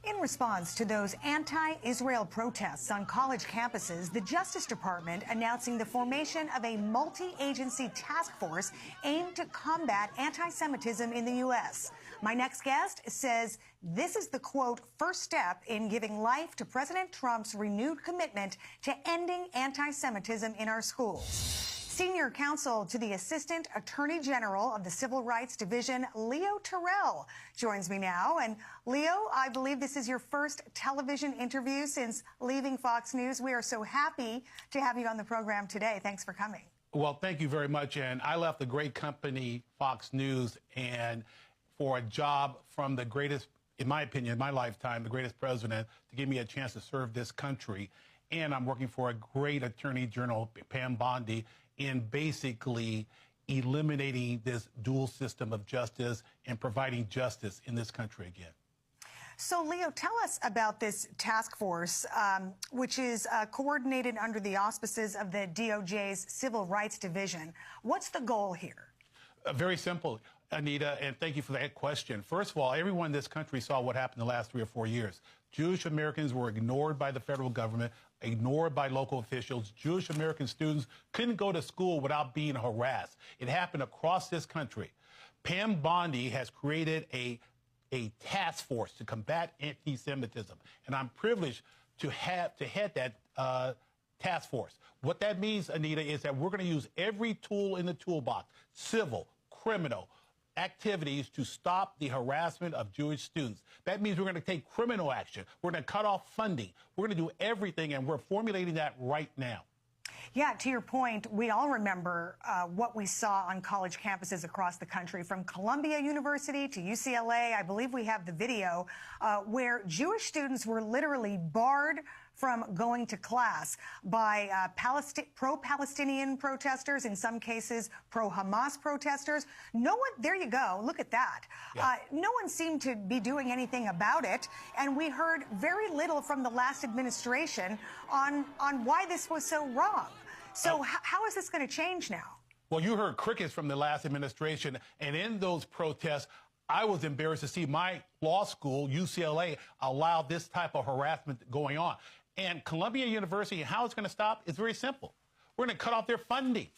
In response to those anti-Israel protests on college campuses, the Justice Department announcing the formation of a multi-agency task force aimed to combat anti-Semitism in the U.S. My next guest says this is the, quote, first step in giving life to President Trump's renewed commitment to ending anti-Semitism in our schools. Senior counsel to the Assistant Attorney General of the Civil Rights Division, Leo Terrell, joins me now. And Leo, I believe this is your first television interview since leaving Fox News. We are so happy to have you on the program today. Thanks for coming. Well, thank you very much. And I left a great company, Fox News, and for a job from the greatest, in my opinion, in my lifetime, the greatest president to give me a chance to serve this country. And I'm working for a great Attorney General, Pam Bondi, in basically eliminating this dual system of justice and providing justice in this country again. So, Leo, tell us about this task force, which is coordinated under the auspices of the DOJ's Civil Rights Division. What's the goal here? Very simple, Anita, and thank you for that question. First of all, everyone in this country saw what happened the last 3 or 4 years. Jewish Americans were ignored by the federal government, ignored by local officials. Jewish American students couldn't go to school without being harassed. It happened across this country. Pam Bondi has created a task force to combat anti-Semitism, and I'm privileged to head that task force. What that means, Anita, is that we're going to use every tool in the toolbox, civil, criminal, activities to stop the harassment of Jewish students. That means we're going to take criminal action. We're going to cut off funding. We're going to do everything, and we're formulating that right now. Yeah, to your point, we all remember what we saw on college campuses across the country, from Columbia University to UCLA. I believe we have the video where Jewish students were literally barred from going to class by pro-Palestinian protesters, in some cases pro-Hamas protesters. No one, there you go, look at that. Yeah. No one seemed to be doing anything about it, and we heard very little from the last administration on why this was so wrong. So how is this going to change now? Well, you heard crickets from the last administration, and in those protests, I was embarrassed to see my law school, UCLA, allow this type of harassment going on. And Columbia University, how it's going to stop is very simple. We're going to cut off their funding.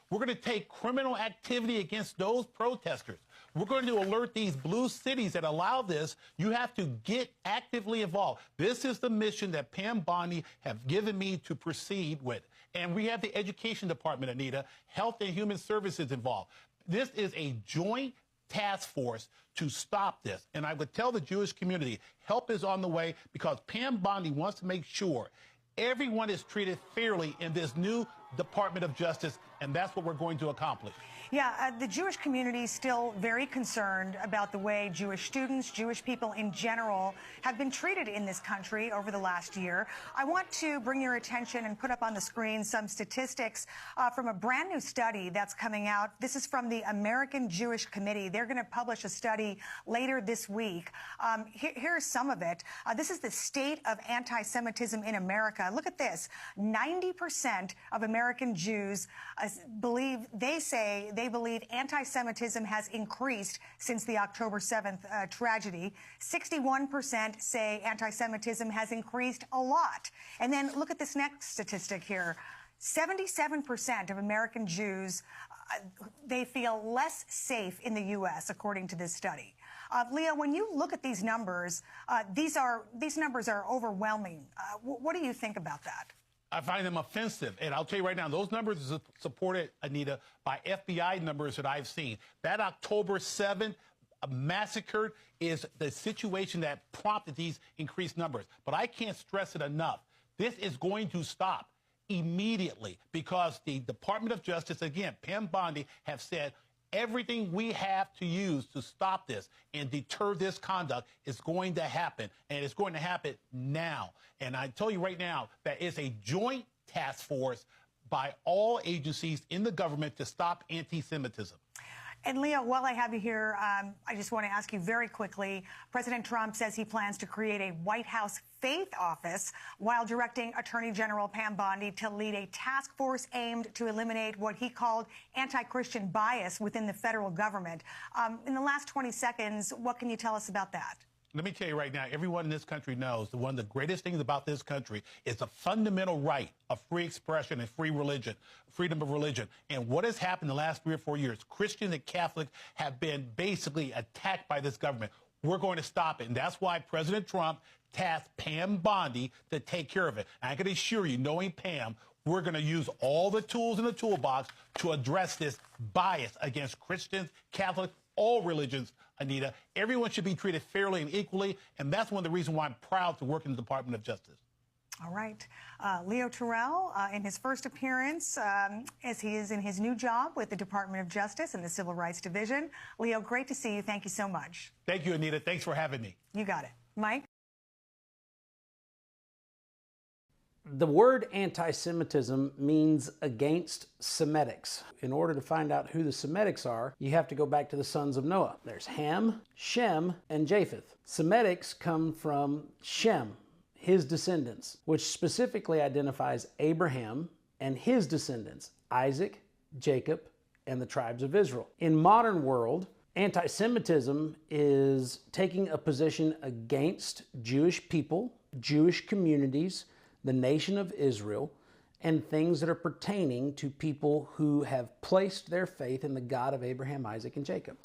We're going to take criminal activity against those protesters. We're going to alert these blue cities that allow this. You have to get actively involved. This is the mission that Pam Bondi have given me to proceed with. And we have the education department, Anita, Health and Human Services involved. This is a joint task force to stop this. And I would tell the Jewish community, help is on the way, because Pam Bondi wants to make sure everyone is treated fairly in this new Department of Justice, and that's what we're going to accomplish. Yeah, the Jewish community is still very concerned about the way Jewish students, Jewish people in general, have been treated in this country over the last year. I want to bring your attention and put up on the screen some statistics from a brand new study that's coming out. This is from the American Jewish Committee. They're going to publish a study later this week. Here's some of it. This is the state of anti-Semitism in America. Look at this. 90% of American Jews believe anti-Semitism has increased since the October 7th tragedy. 61% say anti-Semitism has increased a lot. And then look at this next statistic here. 77% of American Jews, they feel less safe in the U.S., according to this study. Leo, when you look at these numbers, these numbers are overwhelming. What do you think about that? I find them offensive. And I'll tell you right now, those numbers are supported, Anita, by FBI numbers that I've seen. That October 7th massacre is the situation that prompted these increased numbers. But I can't stress it enough. This is going to stop immediately, because the Department of Justice, again, Pam Bondi, have said everything we have to use to stop this and deter this conduct is going to happen, and it's going to happen now. And I tell you right now that it's a joint task force by all agencies in the government to stop anti-Semitism. And Leo, while I have you here, I just want to ask you very quickly, President Trump says he plans to create a White House faith office while directing Attorney General Pam Bondi to lead a task force aimed to eliminate what he called anti-Christian bias within the federal government. In the last 20 seconds, what can you tell us about that? Let me tell you right now, everyone in this country knows that one of the greatest things about this country is the fundamental right of free expression and free religion, freedom of religion. And what has happened in the last 3 or 4 years, Christians and Catholics have been basically attacked by this government. We're going to stop it. And that's why President Trump tasked Pam Bondi to take care of it. And I can assure you, knowing Pam, we're going to use all the tools in the toolbox to address this bias against Christians, Catholics, all religions, Anita. Everyone should be treated fairly and equally, and that's one of the reasons why I'm proud to work in the Department of Justice. All right. Leo Terrell, in his first appearance, as he is in his new job with the Department of Justice and the Civil Rights Division. Leo, great to see you. Thank you so much. Thank you, Anita. Thanks for having me. You got it. Mike? The word anti-Semitism means against Semitics. In order to find out who the Semitics are, you have to go back to the sons of Noah. There's Ham, Shem, and Japheth. Semitics come from Shem, his descendants, which specifically identifies Abraham and his descendants, Isaac, Jacob, and the tribes of Israel. In modern world, anti-Semitism is taking a position against Jewish people, Jewish communities, the nation of Israel, and things that are pertaining to people who have placed their faith in the God of Abraham, Isaac, and Jacob.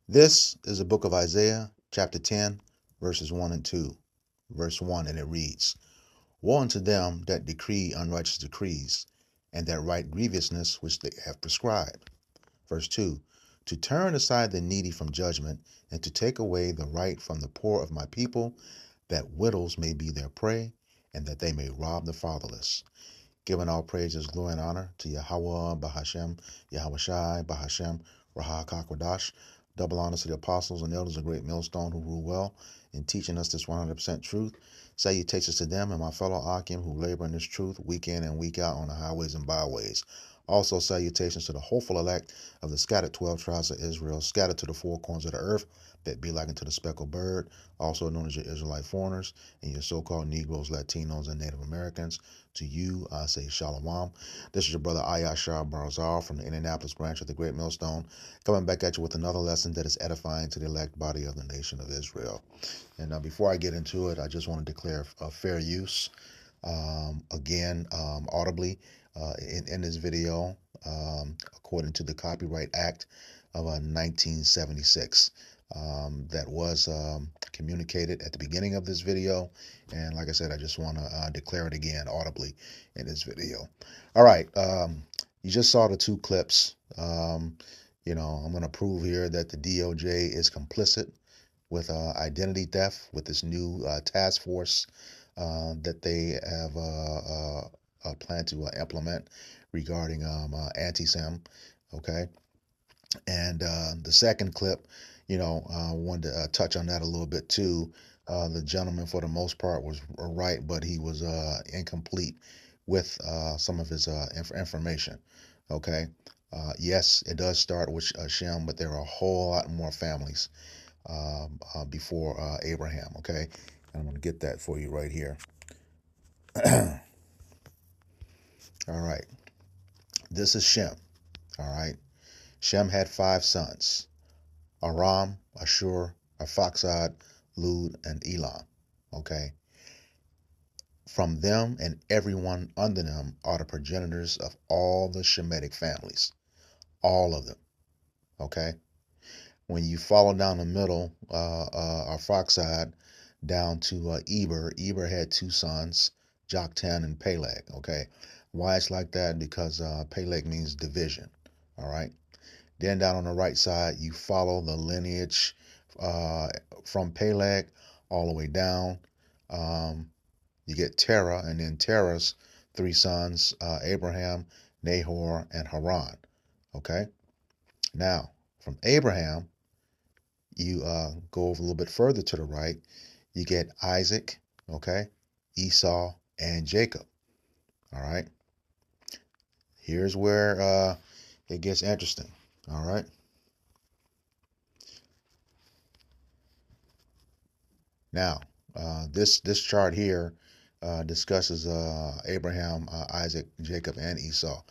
This is the book of Isaiah, chapter 10, verses 1 and 2. Verse 1, and it reads, Woe unto them that decree unrighteous decrees, and that write grievousness which they have prescribed. Verse 2, to turn aside the needy from judgment, and to take away the right from the poor of my people, that widows may be their prey, and that they may rob the fatherless. Giving all praises, glory, and honor to Yahweh, Bahashem, Yahweh Shai, Bahashem, Rahak HaKodash. Double honors to the apostles and elders of Great Millstone who rule well in teaching us this 100% truth. Salutations to them and my fellow Akim who labor in this truth week in and week out on the highways and byways. Also salutations to the hopeful elect of the scattered 12 tribes of Israel, scattered to the four corners of the earth, that be like unto the speckled bird, also known as your Israelite foreigners, and your so-called Negroes, Latinos, and Native Americans. To you, I say Shalom. This is your brother Ayashar Barzal from the Indianapolis branch of the Great Millstone, coming back at you with another lesson that is edifying to the elect body of the nation of Israel. And now, before I get into it, I just want to declare a fair use, audibly, in this video, according to the Copyright Act of 1976. That was communicated at the beginning of this video. And like I said, I just want to declare it again audibly in this video. All right. You just saw the two clips. I'm going to prove here that the DOJ is complicit with identity theft with this new task force that they have planned to implement regarding anti-Sem. Okay. And the second clip, I wanted to touch on that a little bit too. The gentleman, for the most part, was right, but he was incomplete with some of his information. Okay. Yes, it does start with Shem, but there are a whole lot more families before Abraham. Okay. And I'm going to get that for you right here. All right. This is Shem. All right. Shem had 5 sons: Aram, Ashur, Arphaxad, Lud, and Elam. Okay. From them and everyone under them are the progenitors of all the Shemitic families. All of them. Okay. When you follow down the middle, Arphaxad down to Eber. Eber had 2 sons, Joktan and Peleg. Okay. Why it's like that? Because Peleg means division. All right. Then down on the right side, you follow the lineage from Peleg all the way down. You get Terah, and then Terah's 3 sons, Abraham, Nahor, and Haran. Okay. Now, from Abraham, you go over a little bit further to the right. You get Isaac, okay, Esau, and Jacob. All right. Here's where it gets interesting. All right. Now, this chart here discusses Abraham, Isaac, Jacob, and Esau.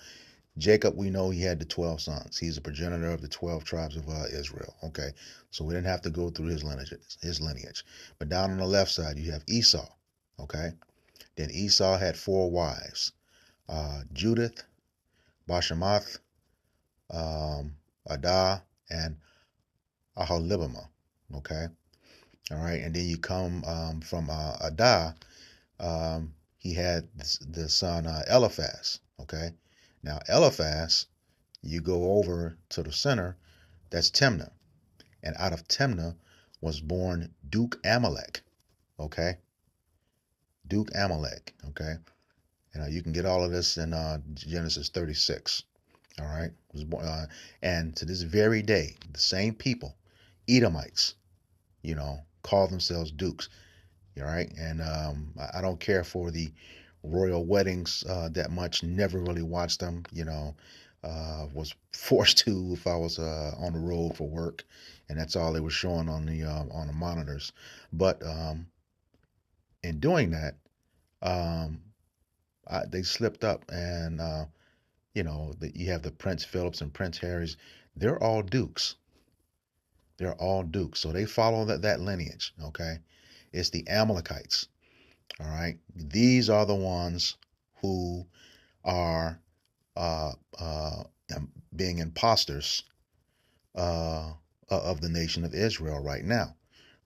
Jacob, we know he had the 12 sons. He's a progenitor of the 12 tribes of Israel. Okay, so we didn't have to go through his lineage. But down on the left side, you have Esau. Okay, then Esau had 4 wives: Judith, Bashemoth, Adah, and Aholibamah. Okay, all right, and then you come from Adah. He had the son Eliphaz. Okay, now Eliphaz, you go over to the center, that's Timnah. And out of Timnah was born Duke Amalek. Okay, Duke Amalek. Okay, and you can get all of this in Genesis 36. All right, was born, and to this very day, the same people, Edomites, call themselves dukes. All right, and I don't care for the royal weddings that much. Never really watched them. Was forced to if I was on the road for work, and that's all they were showing on the monitors. But in doing that, um, they slipped up, and you have the Prince Philips and Prince Harrys. They're all dukes. They're all dukes. So they follow that lineage. Okay, it's the Amalekites. All right, these are the ones who are uh, uh, being imposters of the nation of Israel right now.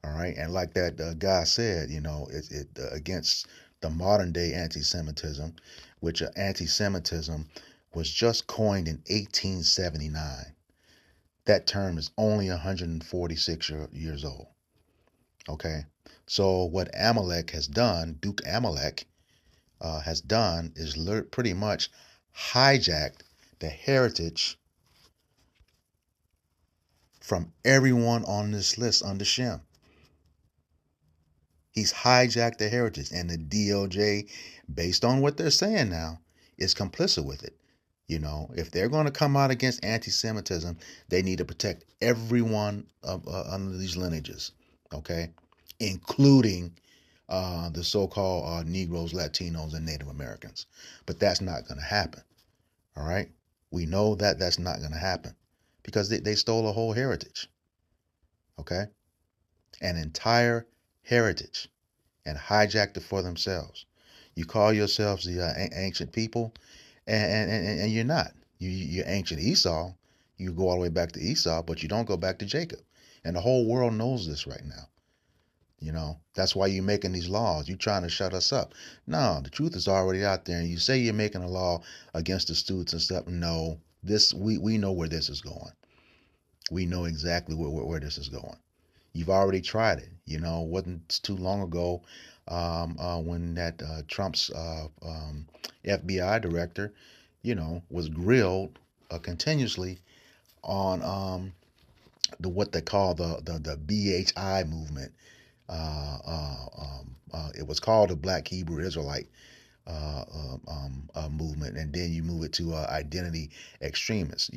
All right, and like that guy said, it against the modern day anti-Semitism, which anti-Semitism was just coined in 1879. That term is only 146 years old. Okay, so what Amalek has done, Duke Amalek has done, is pretty much hijacked the heritage from everyone on this list under Shem. He's hijacked the heritage, and the DOJ, based on what they're saying now, is complicit with it. If they're going to come out against anti-Semitism, they need to protect everyone under these lineages, okay, including the so-called Negroes, Latinos, and Native Americans. But that's not going to happen. All right, we know that that's not going to happen because they stole a whole heritage, okay, an entire heritage, and hijacked it for themselves. You call yourselves the ancient people, and you're not. You're ancient Esau. You go all the way back to Esau, but you don't go back to Jacob. And the whole world knows this right now. That's why you're making these laws. You're trying to shut us up. No, the truth is already out there. And you say you're making a law against the students and stuff. No, we know where this is going. We know exactly where this is going. You've already tried it. Wasn't too long ago when that Trump's FBI director, was grilled continuously on what they call the BHI movement. It was called the Black Hebrew Israelite movement, and then you move it to identity extremists.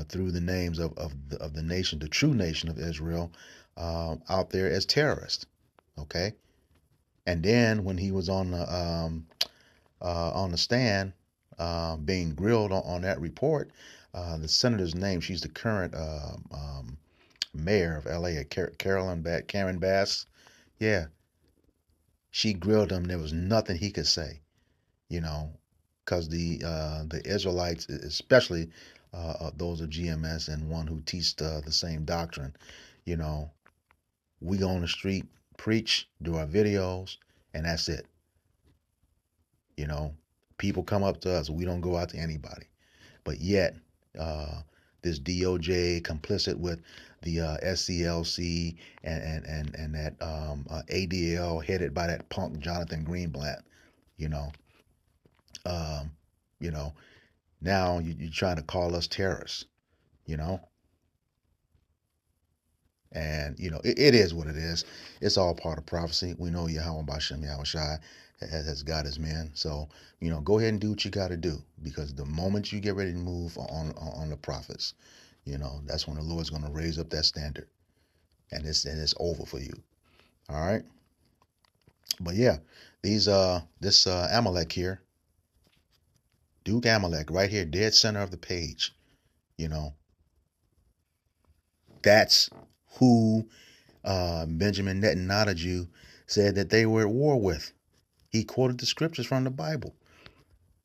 Through the names of the nation, the true nation of Israel, out there as terrorists. Okay, and then when he was on the stand, being grilled on that report, the senator's name, she's the current mayor of LA, Karen Bass. Yeah, she grilled him. There was nothing he could say, because the Israelites, especially those of GMS and one who teach the same doctrine, you know, we go on the street, preach, do our videos, and that's it. People come up to us. We don't go out to anybody. But yet, this DOJ complicit with the SCLC and that ADL headed by that punk Jonathan Greenblatt, you know, um, you know, now you're trying to call us terrorists, you know, and it is what it is. It's all part of prophecy. We know Yahweh Bashem Yahushai has got his men. So go ahead and do what you got to do, because the moment you get ready to move on the prophets, that's when the Lord's going to raise up that standard, and it's over for you. All right. But yeah, this Amalek here, Duke Amalek, right here, dead center of the page. You know, that's who Benjamin Netanyahu said that they were at war with. He quoted the scriptures from the Bible,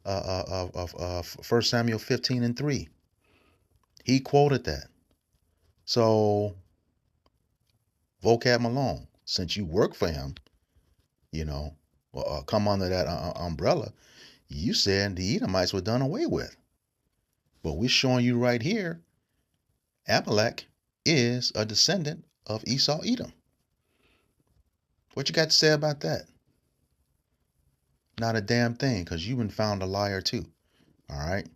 of 1 Samuel 15:3. He quoted that. So, Vocab Malone, since you work for him, you know, come under that umbrella, you said the Edomites were done away with. But we're showing you right here, Amalek is a descendant of Esau Edom. What you got to say about that? Not a damn thing, because you've been found a liar too. All right?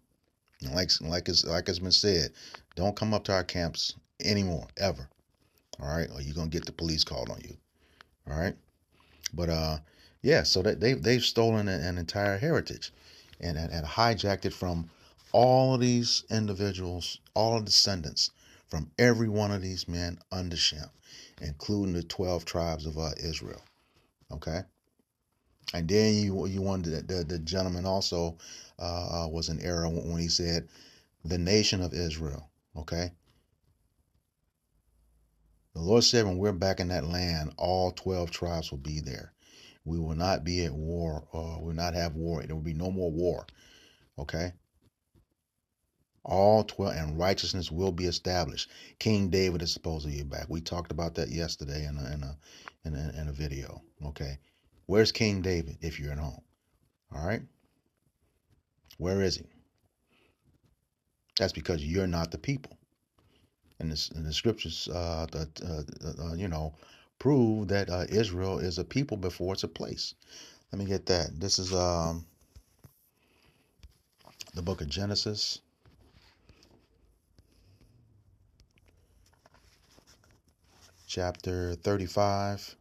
And like it's been said, don't come up to our camps anymore, ever. All right? Or you're gonna get the police called on you. All right? But yeah, so that they've stolen an entire heritage and hijacked it from all of these individuals, all descendants from every one of these men under Shem, including the 12 tribes of Israel. Okay? And then you wanted the gentleman also was in error when he said the nation of Israel. Okay, the Lord said when we're back in that land, all 12 tribes will be there. We will not be at war, or will not have war. There will be no more war. Okay, all 12, and righteousness will be established. King David is supposed to be back. We talked about that yesterday in a video. Okay, where's King David if you're at home? All right. Where is he? That's because you're not the people. And the scriptures, prove that Israel is a people before it's a place. Let me get that. This is the book of Genesis, chapter 35,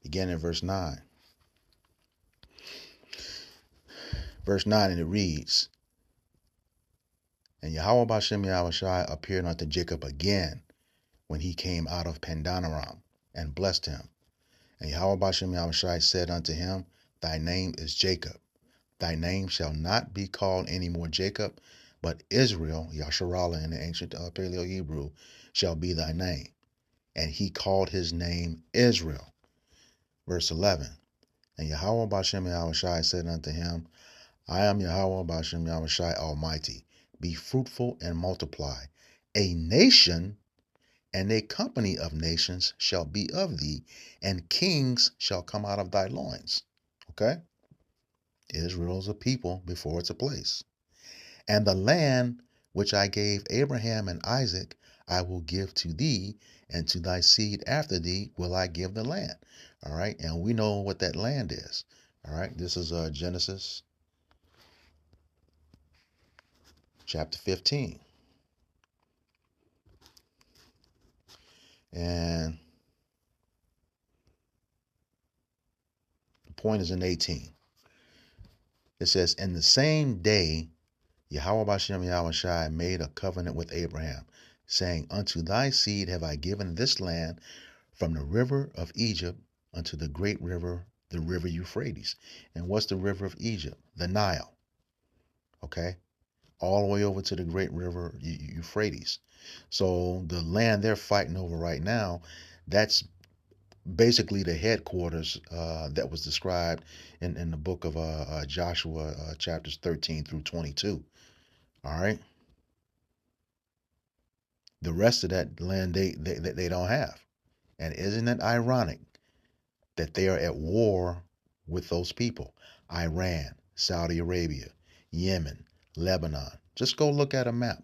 beginning in verse 9. Verse 9, and it reads, and Yahweh Bashem Yahushai appeared unto Jacob again when he came out of Pandanaram, and blessed him. And Yahweh Bashem Yahushai said unto him, thy name is Jacob. Thy name shall not be called any more Jacob, but Israel, Yasharallah in the ancient Paleo Hebrew, shall be thy name. And he called his name Israel. Verse 11, and Yahweh Bashem Yahushai said unto him, I am Yahweh Bashem Yahushai Almighty. Be fruitful and multiply. A nation and a company of nations shall be of thee, and kings shall come out of thy loins. Okay? Israel is a people before it's a place. And the land which I gave Abraham and Isaac, I will give to thee, and to thy seed after thee will I give the land. All right? And we know what that land is. All right? This is Genesis chapter 15. And the point is in 18. It says, in the same day, Yahweh Bashem Yahushai made a covenant with Abraham, saying, unto thy seed have I given this land from the river of Egypt unto the great river, the river Euphrates. And what's the river of Egypt? The Nile. Okay? All the way over to the great river Euphrates. So the land they're fighting over right now, that's basically the headquarters that was described in the book of Joshua, chapters 13 through 22. All right. The rest of that land they don't have. And isn't it ironic that they are at war with those people? Iran, Saudi Arabia, Yemen, Lebanon. Just go look at a map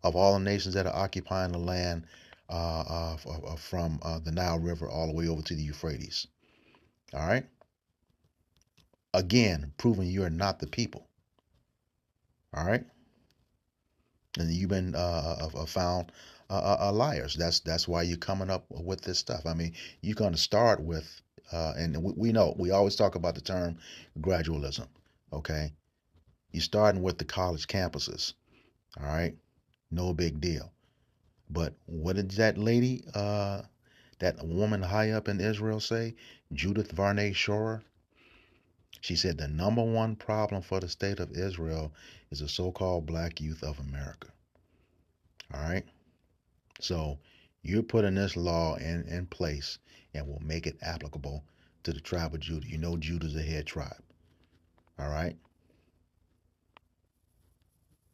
of all the nations that are occupying the land from the Nile River all the way over to the Euphrates. All right. Again, proving you are not the people. All right. And you've been found liars. That's why you're coming up with this stuff. I mean, you're going to start with, and we know, we always talk about the term gradualism. Okay. You're starting with the college campuses. All right. No big deal. But what did that lady, that woman high up in Israel say? Judith Varney Shorer. She said the number one problem for the state of Israel is the so-called black youth of America. All right. So you're putting this law in place and will make it applicable to the tribe of Judah. You know Judah's the head tribe. All right.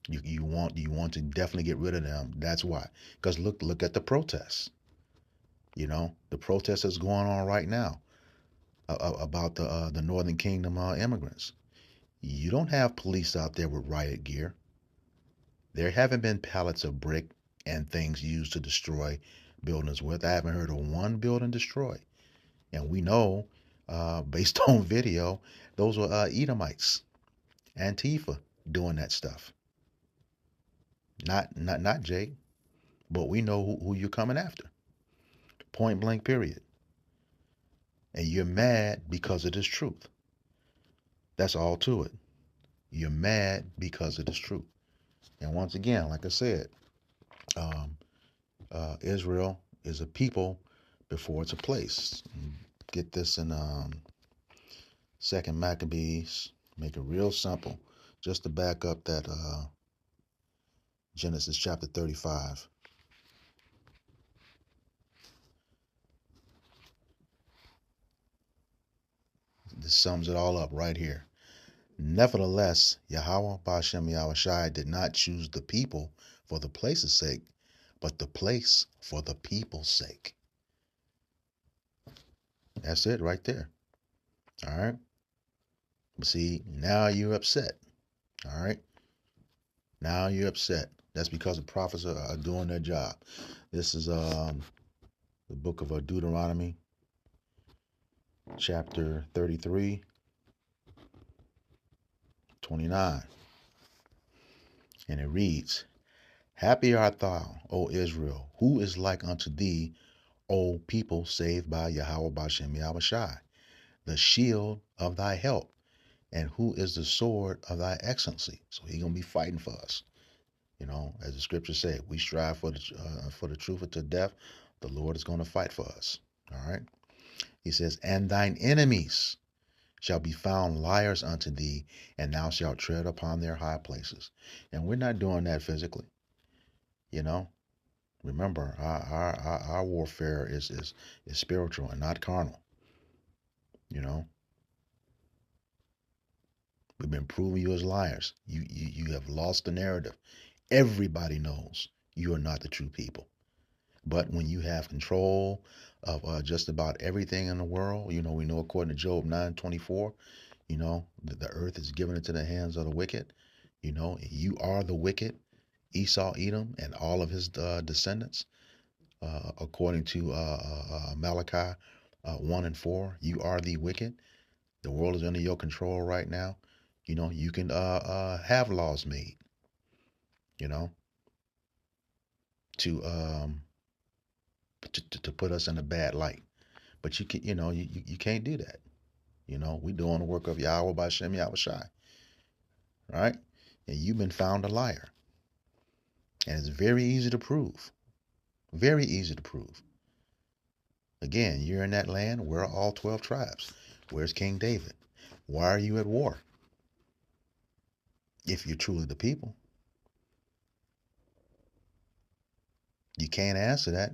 You want to definitely get rid of them. That's why. Because look at the protests. You know, the protests that's going on right now about the Northern Kingdom immigrants. You don't have police out there with riot gear. There haven't been pallets of brick and things used to destroy buildings with. I haven't heard of one building destroyed. And we know, based on video, those were Edomites, Antifa doing that stuff. Not Jake, but we know who you're coming after. Point blank, period. And you're mad because of this truth. That's all to it. You're mad because of this truth. And once again, like I said, Israel is a people before it's a place. Get this in Second Maccabees. Make it real simple, just to back up that Genesis chapter 35. This sums it all up right here. Nevertheless, Yahweh Ba'ashem Yahushai did not choose the people for the place's sake, but the place for the people's sake. That's it right there. All right. But see, now you're upset. All right. Now you're upset. That's because the prophets are doing their job. This is the book of Deuteronomy, chapter 33, 29. And it reads, Happy art thou, O Israel, who is like unto thee, O people saved by Yahweh Ba'ashem Yahushai, the shield of thy help, and who is the sword of thy excellency. So he's going to be fighting for us. You know, as the scripture said, we strive for the truth unto death. The Lord is going to fight for us. All right. He says, and thine enemies shall be found liars unto thee, and thou shalt tread upon their high places. And we're not doing that physically. You know, remember, our warfare is spiritual and not carnal. You know, we've been proving you as liars. You have lost the narrative. Everybody knows you are not the true people. But when you have control of just about everything in the world, you know, we know according to Job 9:24, you know, the earth is given into the hands of the wicked. You know, you are the wicked, Esau, Edom, and all of his descendants. According to Malachi 1:4, you are the wicked. The world is under your control right now. You know, you can have laws made, you know, to put us in a bad light. But you can, you know, you can't do that. You know, we're doing the work of Yahweh Ba'ashem Yahushai. Right? And you've been found a liar. And it's very easy to prove. Very easy to prove. Again, you're in that land. Where are all 12 tribes? Where's King David? Why are you at war? If you're truly the people. You can't answer that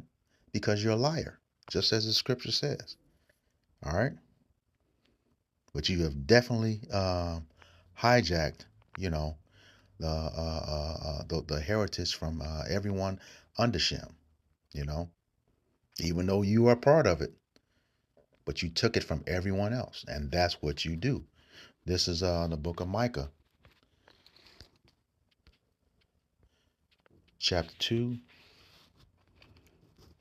because you're a liar, just as the scripture says. All right? But you have definitely hijacked, you know, the heritage from everyone under Shem, you know, even though you are part of it, but you took it from everyone else, and that's what you do. This is the book of Micah, chapter 2,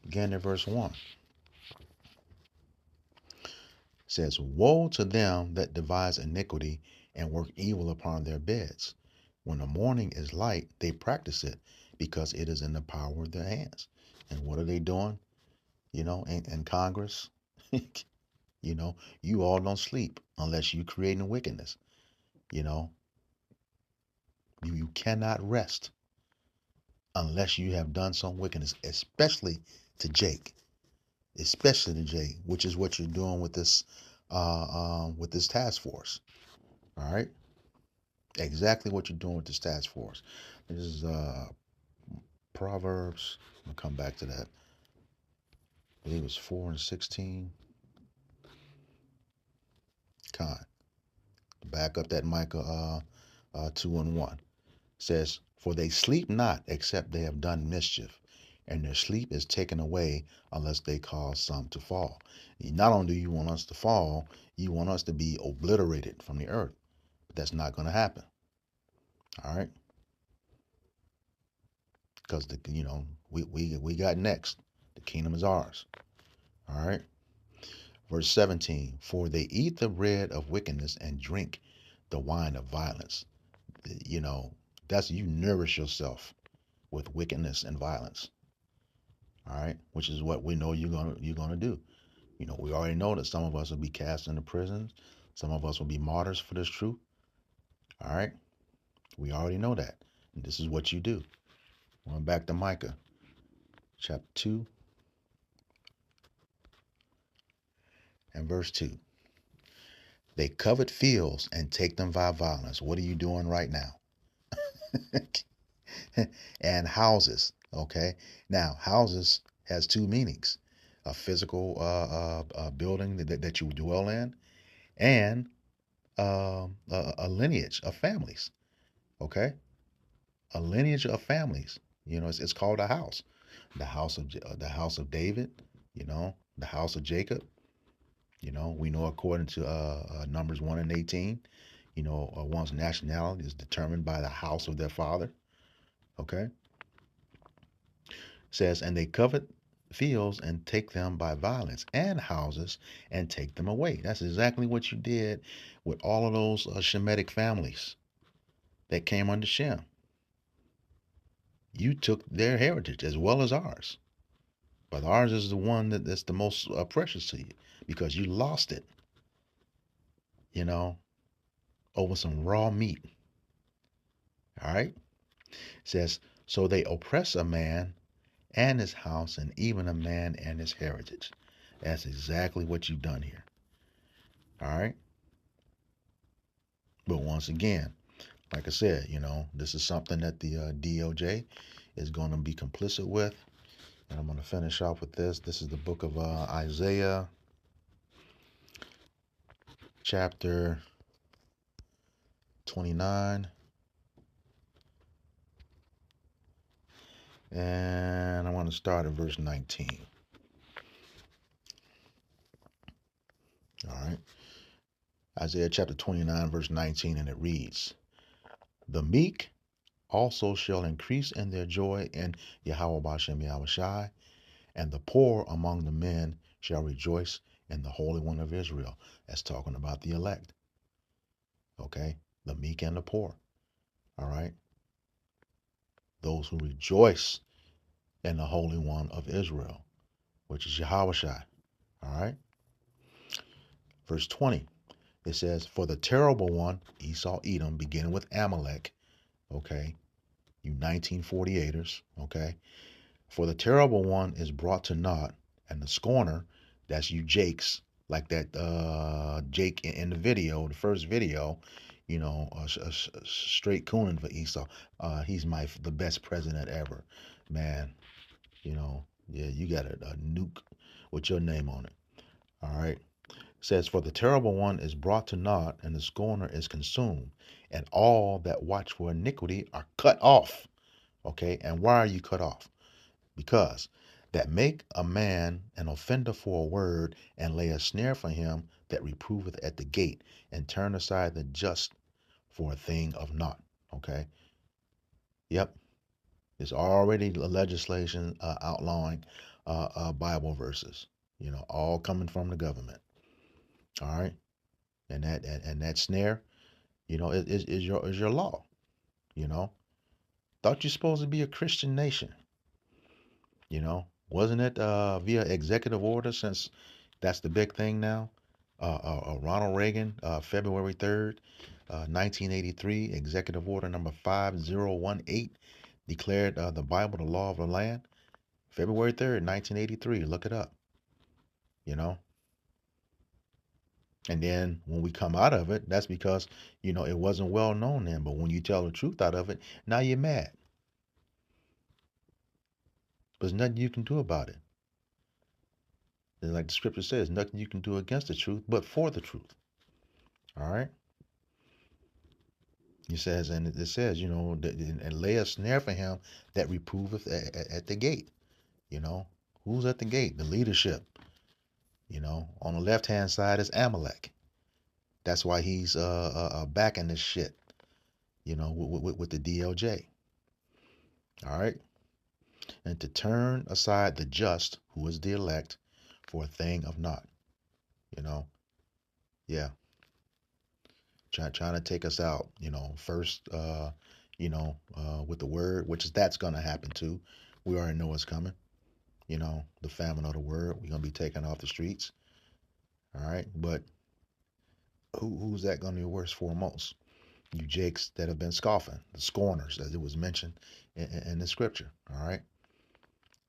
again in verse 1. Says, woe to them that devise iniquity and work evil upon their beds. When the morning is light, they practice it because it is in the power of their hands. And what are they doing? You know, in Congress, you know, you all don't sleep unless you're creating wickedness. You know, you cannot rest unless you have done some wickedness, especially to Jake, which is what you're doing with this with this task force. All right, exactly what you're doing with this task force. This is Proverbs. I'll come back to that. I believe it was 4:16. Con. Back up that Micah 2:1. Says, "For they sleep not except they have done mischief, and their sleep is taken away unless they cause some to fall." Not only do you want us to fall, you want us to be obliterated from the earth. But that's not going to happen. All right? Because we got next. The kingdom is ours. All right? Verse 17, "For they eat the bread of wickedness and drink the wine of violence." You know, that's you nourish yourself with wickedness and violence. All right, which is what we know you're gonna do. You know, we already know that some of us will be cast into prisons, some of us will be martyrs for this truth. All right, we already know that. And this is what you do. Going back to Micah, chapter 2 and verse 2. "They covet fields and take them by violence." What are you doing right now? And houses. Okay, now houses has two meanings: a physical building that you dwell in, and a lineage of families. Okay, a lineage of families. You know, it's called a house. The house of David. You know, the house of Jacob. You know, we know according to Numbers 1:18. You know, one's nationality is determined by the house of their father. Okay, says, "And they covet fields and take them by violence, and houses and take them away." That's exactly what you did with all of those Shemitic families that came under Shem. You took their heritage as well as ours. But ours is the one that's the most precious to you because you lost it, you know, over some raw meat. All right? It says, "So they oppress a man and his house, and even a man and his heritage." That's exactly what you've done here. All right? But once again, like I said, you know, this is something that the DOJ is going to be complicit with. And I'm going to finish off with this. This is the book of Isaiah, chapter 29. And I want to start at verse 19. All right. Isaiah chapter 29, verse 19, and it reads, "The meek also shall increase in their joy in Yahweh Bashem Yahushai, and the poor among the men shall rejoice in the Holy One of Israel." That's talking about the elect. Okay? The meek and the poor. All right? Those who rejoice in the Holy One of Israel, which is Yahushai. All right? Verse 20, it says, "For the terrible one, Esau, Edom, beginning with Amalek," okay, you 1948ers, okay, "For the terrible one is brought to naught, and the scorner," that's you Jakes, like that Jake in the video, the first video, you know, straight cooning for Esau. He's the best president ever. Man, you know, yeah, you got a nuke with your name on it. All right. Says, "For the terrible one is brought to naught, and the scorner is consumed, and all that watch for iniquity are cut off." Okay, and why are you cut off? "Because that make a man an offender for a word, and lay a snare for him that reproveth at the gate, and turn aside the just for a thing of naught." Okay, yep, there's already legislation outlawing Bible verses, you know, all coming from the government. All right, and that snare, you know, is your law. You know, thought you're supposed to be a Christian nation. You know, wasn't it via executive order? Since that's the big thing now. Ronald Reagan, February 3rd, 1983, executive order number 5018, declared the Bible the law of the land. February 3rd, 1983. Look it up. You know, And then when we come out of it, that's because, it wasn't well known then. But when you tell the truth out of it, now you're mad. There's nothing you can do about it. And like the scripture says, nothing you can do against the truth, but for the truth. All right. He says, and it says, and lay a snare for him that reproveth at the gate. Who's at the gate? The leadership. On the left hand side is Amalek. That's why he's backing this shit. With the DOJ. All right. And to turn aside the just, who is the elect, for a thing of naught. Yeah. Trying to take us out, first, with the word, which that's going to happen too. We already know what's coming. The famine of the word. We're going to be taken off the streets. All right. But who's that going to be worse for most? You jakes that have been scoffing, the scorners, as it was mentioned in the scripture. All right.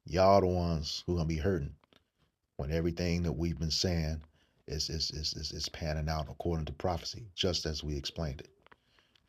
Y'all the ones who are going to be hurting when everything that we've been saying is panning out according to prophecy, just as we explained it.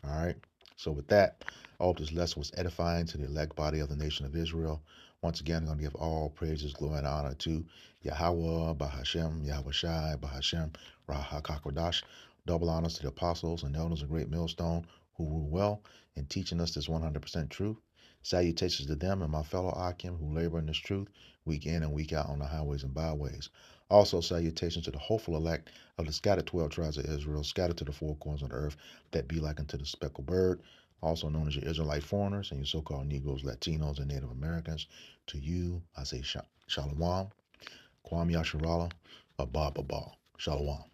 All right. So with that, I hope this lesson was edifying to the elect body of the nation of Israel. Once again, I'm going to give all praises, glory, and honor to Yahweh, Bahashem, Yahweh Shai, Bahashem, Rahakakodash. Double honors to the apostles and elders of Great Millstone who rule well in teaching us this 100% truth. Salutations to them and my fellow Akim who labor in this truth week in and week out on the highways and byways. Also, salutations to the hopeful elect of the scattered 12 tribes of Israel, scattered to the four corners of the earth, that be like unto the speckled bird, also known as your Israelite foreigners and your so-called Negroes, Latinos, and Native Americans. To you, I say Shalom, Kwam Yasharala, Abba Shalom.